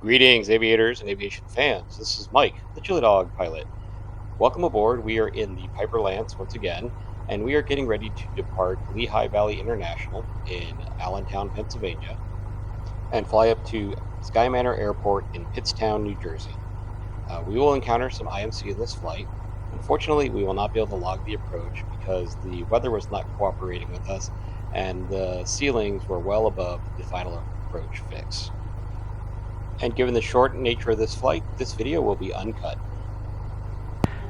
Greetings, aviators and aviation fans. This is Mike, the Chili Dog pilot. Welcome aboard. We are in the Piper Lance once again, and we are getting ready to depart Lehigh Valley International in Allentown, Pennsylvania, and fly up to Sky Manor Airport in Pittstown, New Jersey. We will encounter some IMC in this flight. Unfortunately, we will not be able to log the approach because the weather was not cooperating with us, and the ceilings were well above the final approach fix. And given the short nature of this flight, this video will be uncut.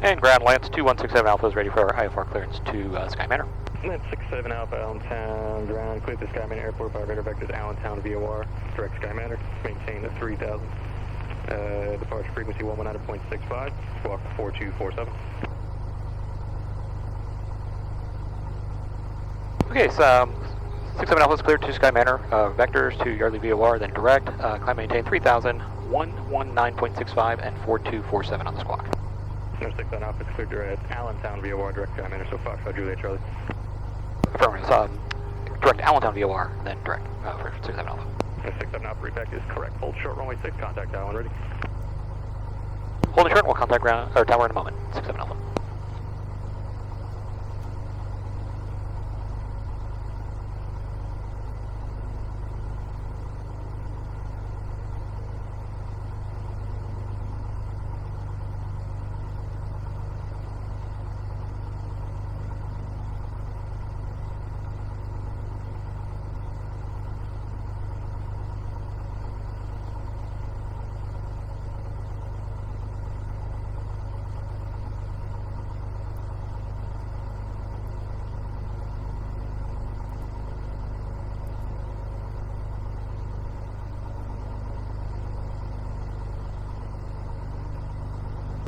And ground Lance 2167 Alpha is ready for our IFR clearance to Sky Manor. Lance 67 Alpha, Allentown, ground clear to Sky Manor Airport by radar vectors Allentown VOR, direct Sky Manor, maintain the 3000. Departure frequency 119.65, squawk 4247. Okay, so 67 Alpha is cleared to Sky Manor, vectors to Yardley VOR, then direct, climb maintain 3000, 119.65 and 4247 on the squawk. 67 Alpha is cleared to Allentown VOR, direct Sky Manor, so Foxtrot Juliet Charlie. Affirmative, direct Allentown VOR, then direct for 67 Alpha. 67 Alpha, read back is correct. Hold short runway 6, contact tower when ready. Holding short, we'll contact ground, or tower in a moment, 67 Alpha.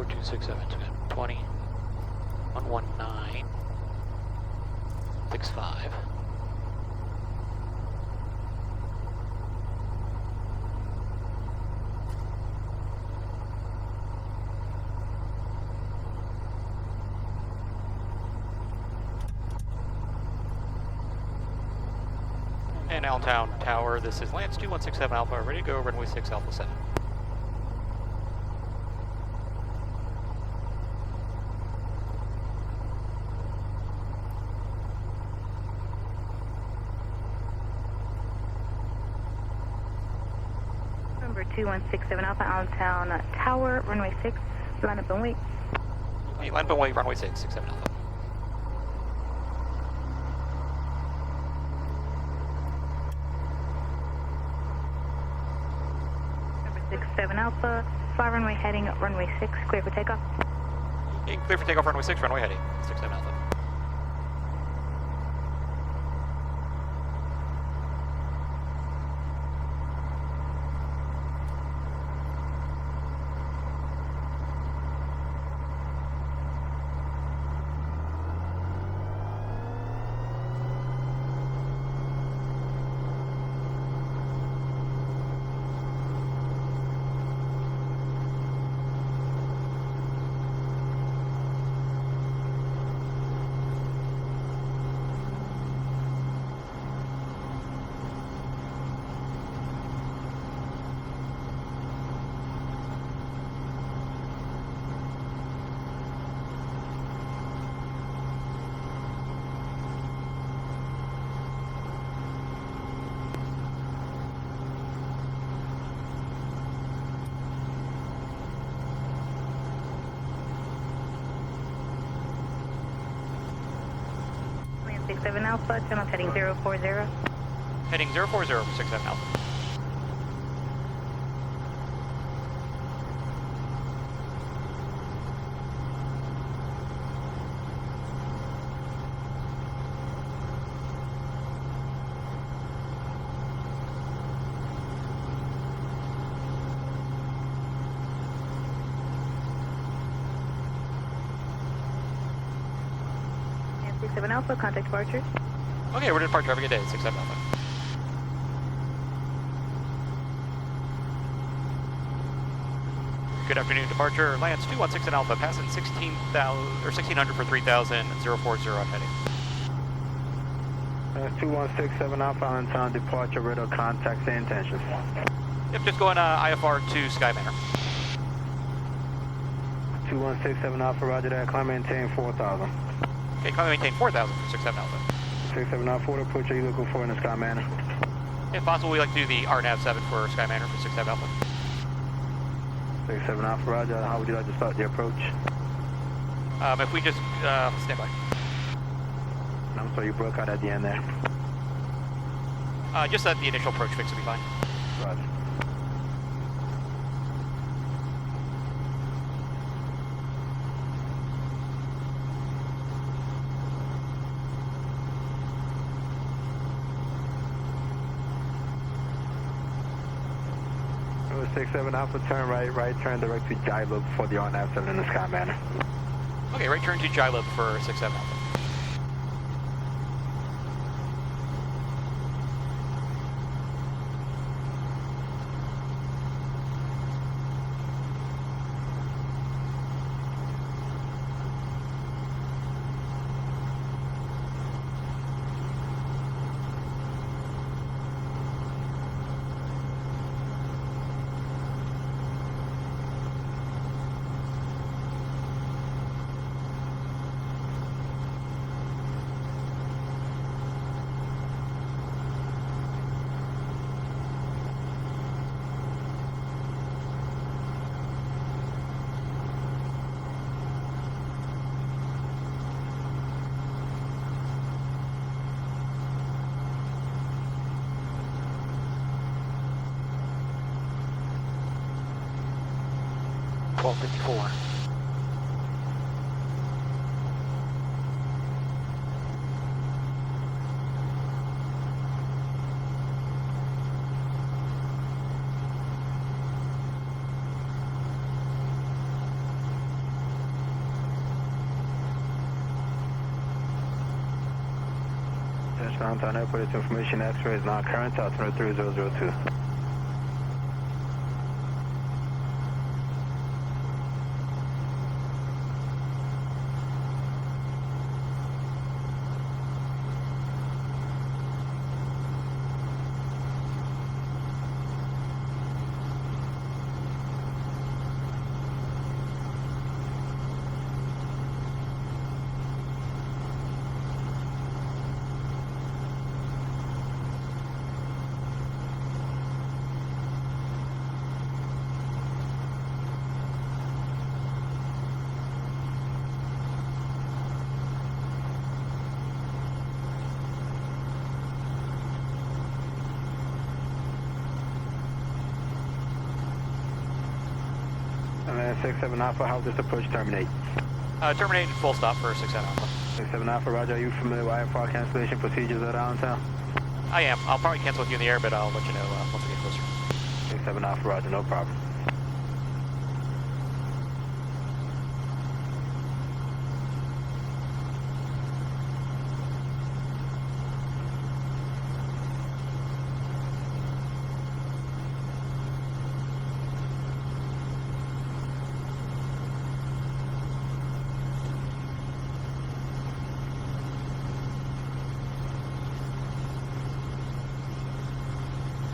Two 67, 20, 119, 65. And Allentown Tower, this is Lance 2167 Alpha, ready to go, runway 6 Alpha 7. Number 2167 Alpha, Allentown Tower, runway 6, line up and wait. Hey, line up and wait, runway 6, 67 Alpha. Number 67 Alpha, fly runway heading runway 6, clear for takeoff. Okay, clear for takeoff, runway 6, runway heading, 67 Alpha. Lance 67 Alpha, channel heading 040. Heading 040 for 67 Alpha. Lance 67 Alpha, contact departure. Okay, we're to departure. Have a good day, 67 Alpha. Good afternoon, departure. Lance 2167 Alpha, passing 1600 for 3000, 040 on heading. 2167 Alpha, Allentown, departure, radar contacts and intentions. Yep, just going IFR to Sky Manor. 2167 Alpha, roger that. Climb maintain 4000. Okay, climb maintain 4000 for 67 Alpha. 67 Alpha, what approach are you looking for in the Sky Manor? If possible, we'd like to do the RNAV 7 for Sky Manor for 67 Alpha. 67 Alpha, roger. How would you like to start the approach? If we just stand by. I'm sorry, you broke out at the end there. Just that the initial approach fix will be fine. Roger. Oh, 67 Alpha, turn right turn direct to Jilo before the RNAV 7 in the Sky Manor. Okay, right turn to Jilo for 67 Alpha. .54. Downtown Airport, its information X-ray is not current, altimeter 3002. And then 67 Alpha, how does this approach terminate? Terminate full stop for 67 Alpha. 67 Alpha, roger. Are you familiar with IFR cancellation procedures at Allentown? I am. I'll probably cancel with you in the air, but I'll let you know once I get closer. 67 Alpha, roger. No problem.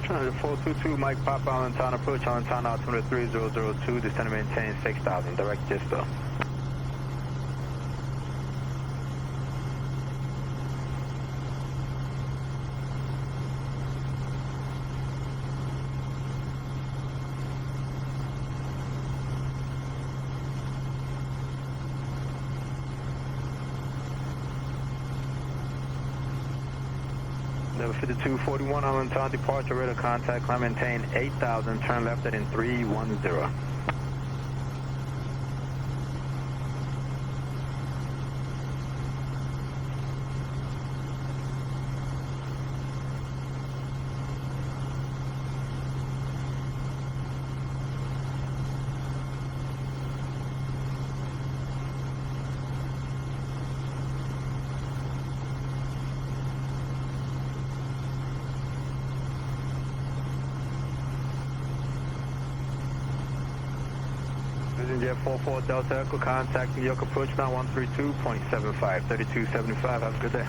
Trying 422 Mike Papa Allentown approach, Allentown altimeter 3002, descend and maintain 6000, direct Gisto. Level 5241, Allentown departure, radar contact, climb maintain 8000, turn left at in 310. Jet 44 Delta Echo, contact New York approach now 132.75, 3275, have a good day.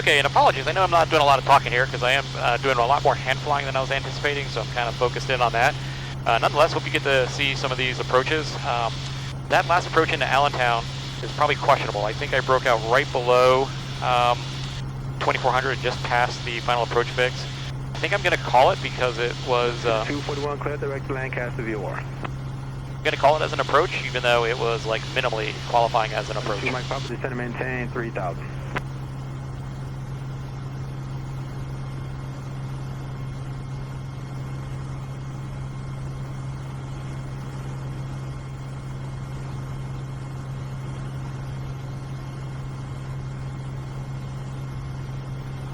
Okay, and apologies, I know I'm not doing a lot of talking here because I am doing a lot more hand flying than I was anticipating, so I'm kind of focused in on that. Nonetheless, hope you get to see some of these approaches. That last approach into Allentown is probably questionable. I think I broke out right below 2400, just past the final approach fix. I think I'm going to call it because it was... 241 clear, direct to Lancaster VOR. I'm going to call it as an approach, even though it was like minimally qualifying as an approach. Mike Papa, descend and maintain 3000.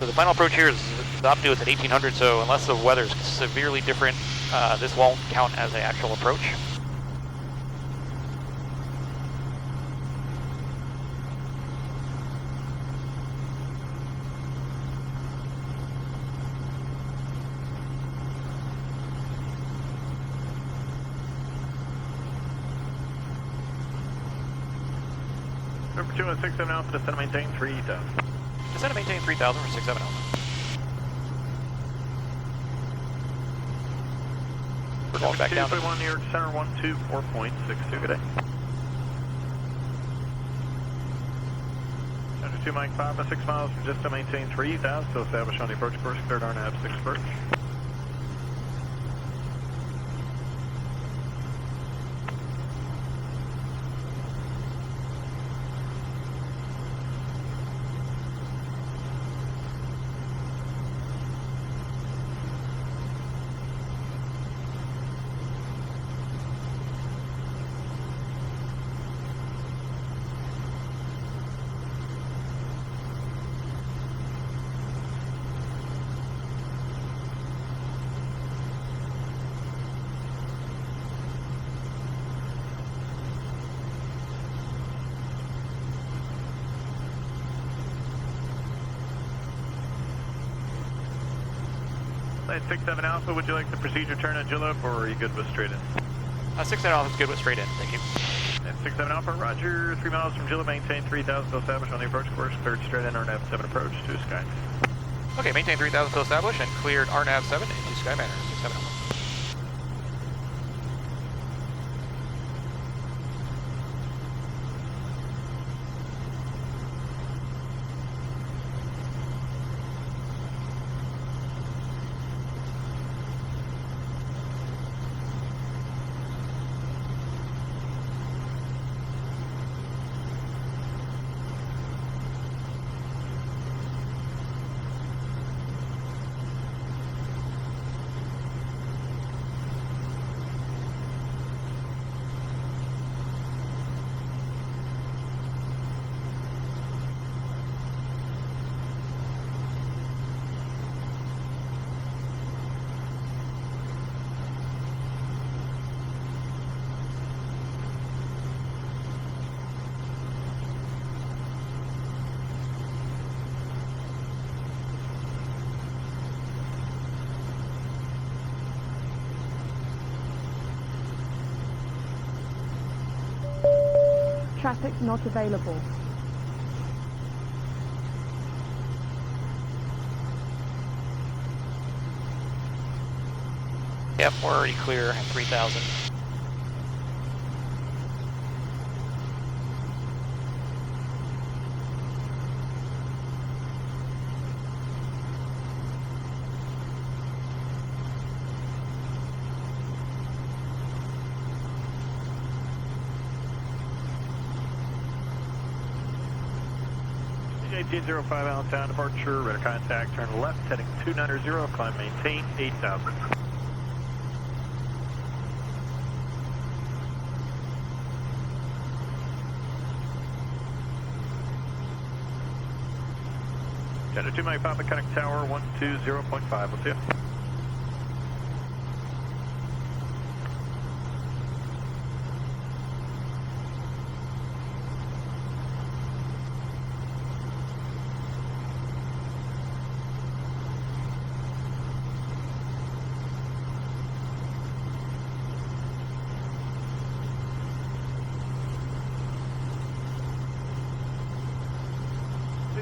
So the final approach here is about to do it's at 1800, so unless the weather's severely different, this won't count as an actual approach. Number 2167 Alpha, descend and maintain 3000. Descend and maintain 3000 for 67 Alpha. We're going back down. 221 New York Center 124.62, good day. Center 2 Mike Papa, 6 miles from just to maintain 3000, still established on the approach course, cleared RNAV 6 approach. Flight 67 Alpha, would you like the procedure turn at Julep, or are you good with straight in? 67 Alpha is good with straight in, thank you. And 67 Alpha, roger, 3 miles from Julep, maintain 3000, still established on the approach course, cleared straight in, RNAV 7 approach to Sky. Okay, maintain 3000 still established and cleared RNAV 7 into Sky Manor, 67 Alpha. Traffic not available. Yep, we're already clear at 3000. JT05 Allentown, departure, radar contact, turn left, heading 290, climb maintain 8000. Center 2 Mike Papa, connect tower 120.5, we'll see you.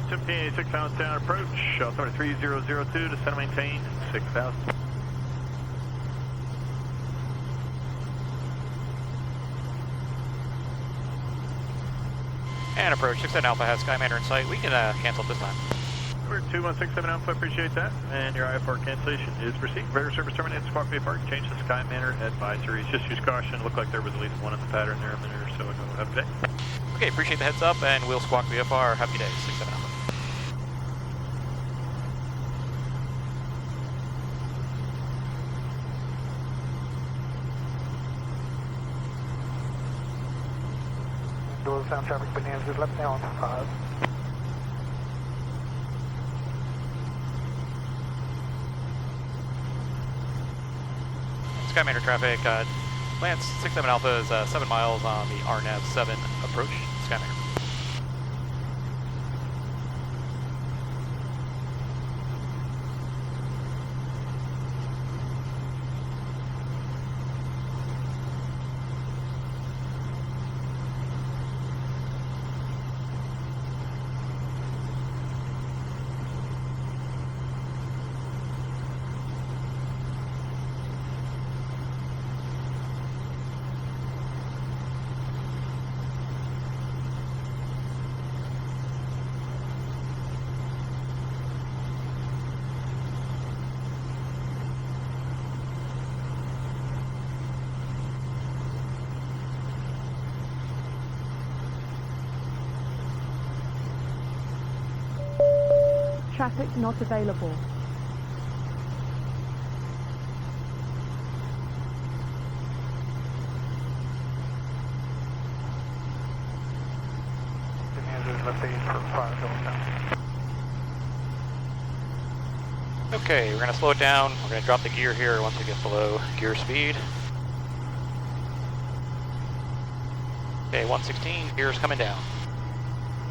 1586 Allentown approach, altimeter 3002, descend and maintain 6000. And approach 67 Alpha has Sky Manor in sight. We can cancel this time. We're 2167 Alpha, appreciate that. And your IFR cancellation is received. Radar service terminated, squawk VFR, change to Sky Manor advisories. Just use caution, looked like there was at least one in the pattern there a minute or so ago. Have a good day. Okay, appreciate the heads up, and we'll squawk VFR. Happy day, 67 Alpha. Doylestown traffic bonanza left now on 5. Sky Manor traffic, Lance 67 Alpha is 7 miles on the RNAV 7 approach, Sky Manor. Traffic not available. Left 8 for 5 Doylestown. Okay, we're going to slow it down. We're going to drop the gear here once we get below gear speed. Okay, 116, gear's coming down.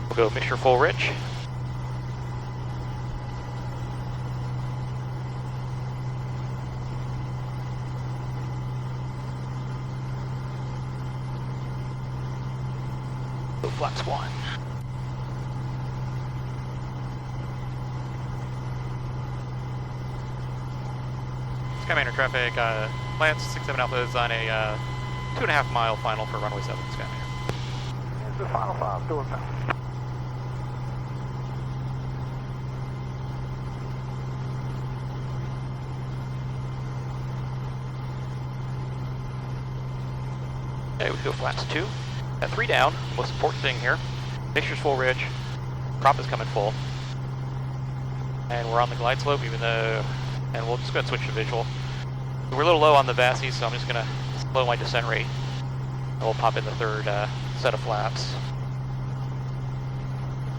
We'll go mixture full rich. Go flex 1. Sky Manor traffic, Lance 67 Alpha is on a 2.5 mile final for runway 7, Sky Manor. Here's the final 5 Doylestown. Okay, we go flats 2. At 3 down, most important thing here, mixture's full rich, prop is coming full. And we're on the glide slope even though, and we'll just go ahead and switch to visual. We're a little low on the VASI, so I'm just going to slow my descent rate. And we'll pop in the third set of flaps.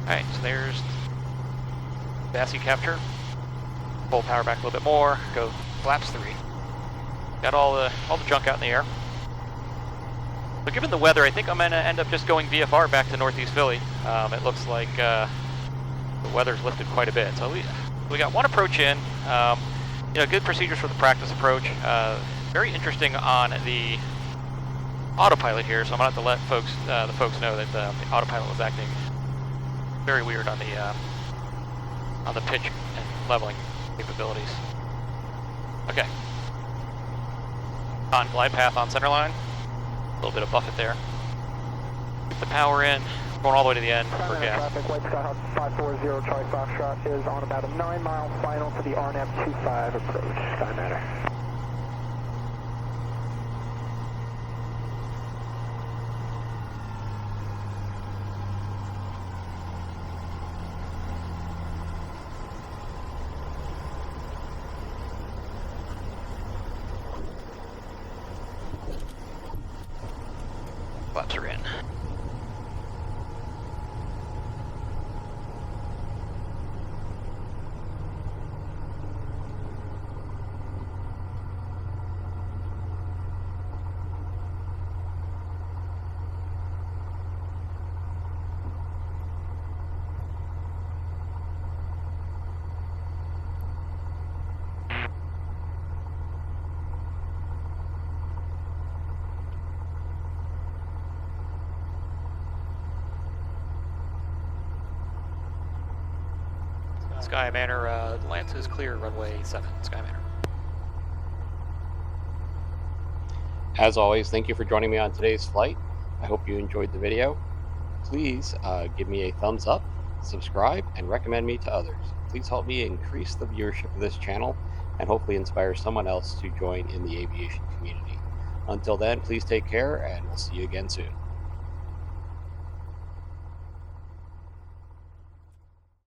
Alright, so there's VASI capture. Pull power back a little bit more, go flaps 3. Got all the junk out in the air. So given the weather, I think I'm going to end up just going VFR back to Northeast Philly. It looks like the weather's lifted quite a bit. So we got one approach in. You know, good procedures for the practice approach. Very interesting on the autopilot here. So I'm going to have to let the folks know that the autopilot was acting very weird on the pitch and leveling capabilities. Okay. On glide path on center line. A little bit of buffet there. Keep the power in, going all the way to the end for gas. Traffic, White Sky Hawk 540 Charlie Foxtrot is on about a 9-mile final for the RNAV 25 approach, Sky Manor. Flaps are in. Sky Manor, Lance is clear, runway 7, Sky Manor. As always, thank you for joining me on today's flight. I hope you enjoyed the video. Please give me a thumbs up, subscribe, and recommend me to others. Please help me increase the viewership of this channel and hopefully inspire someone else to join in the aviation community. Until then, please take care, and we'll see you again soon.